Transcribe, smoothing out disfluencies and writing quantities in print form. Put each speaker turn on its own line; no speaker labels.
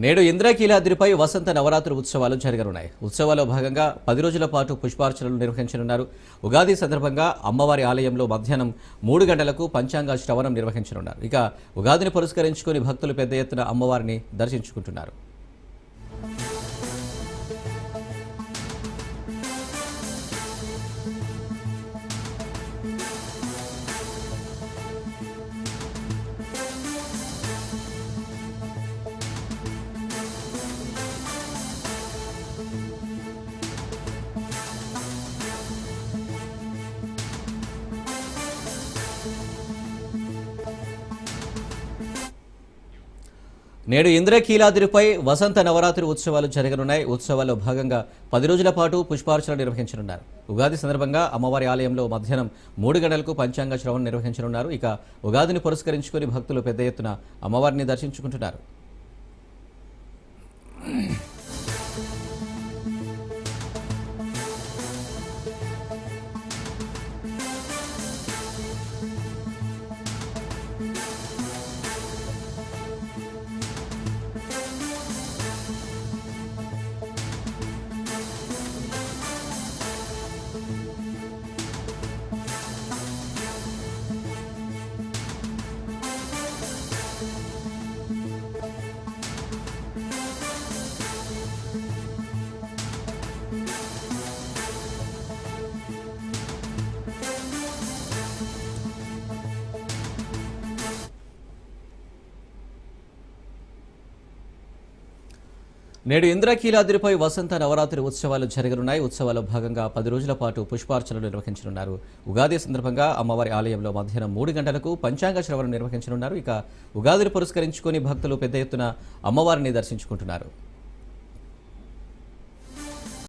నేడు ఇంద్రకీలాద్రిపై వసంత నవరాత్రి ఉత్సవాలు జరగనున్నాయి. ఉత్సవాల్లో భాగంగా 10 రోజుల పాటు పుష్పార్చనలు నిర్వహించనున్నారు. ఉగాది సందర్భంగా అమ్మవారి ఆలయంలో మధ్యాహ్నం 3 గంటలకు పంచాంగ శ్రవణం నిర్వహించనున్నారు. ఇక ఉగాదిని పురస్కరించుకుని భక్తులు పెద్ద ఎత్తున అమ్మవారిని దర్శించుకుంటున్నారు. నేడు ఇంద్రకీలాద్రిపై వసంత నవరాత్రి ఉత్సవాలు జరగనున్నాయి. ఉత్సవాల్లో భాగంగా 10 రోజుల పాటు పుష్పార్చన నిర్వహించనున్నారు. ఉగాది సందర్భంగా అమ్మవారి ఆలయంలో మధ్యాహ్నం 3 గంటలకు పంచాంగ శ్రవణం నిర్వహించనున్నారు. ఇక ఉగాదిని పురస్కరించుకుని భక్తులు పెద్ద ఎత్తున అమ్మవారిని దర్శించుకుంటున్నారు. నేడు ఇంద్రకీలాద్రిపై వసంత నవరాత్రి ఉత్సవాలు జరగనున్నాయి. ఉత్సవాల్లో భాగంగా 10 రోజుల పాటు పుష్పార్చనలు నిర్వహించనున్నారు. ఉగాది సందర్భంగా అమ్మవారి ఆలయంలో మధ్యాహ్నం 3 గంటలకు పంచాంగ శ్రవణం నిర్వహించనున్నారు. ఇక ఉగాదిని పురస్కరించుకుని భక్తులు పెద్ద ఎత్తున అమ్మవారిని దర్శించుకుంటున్నారు.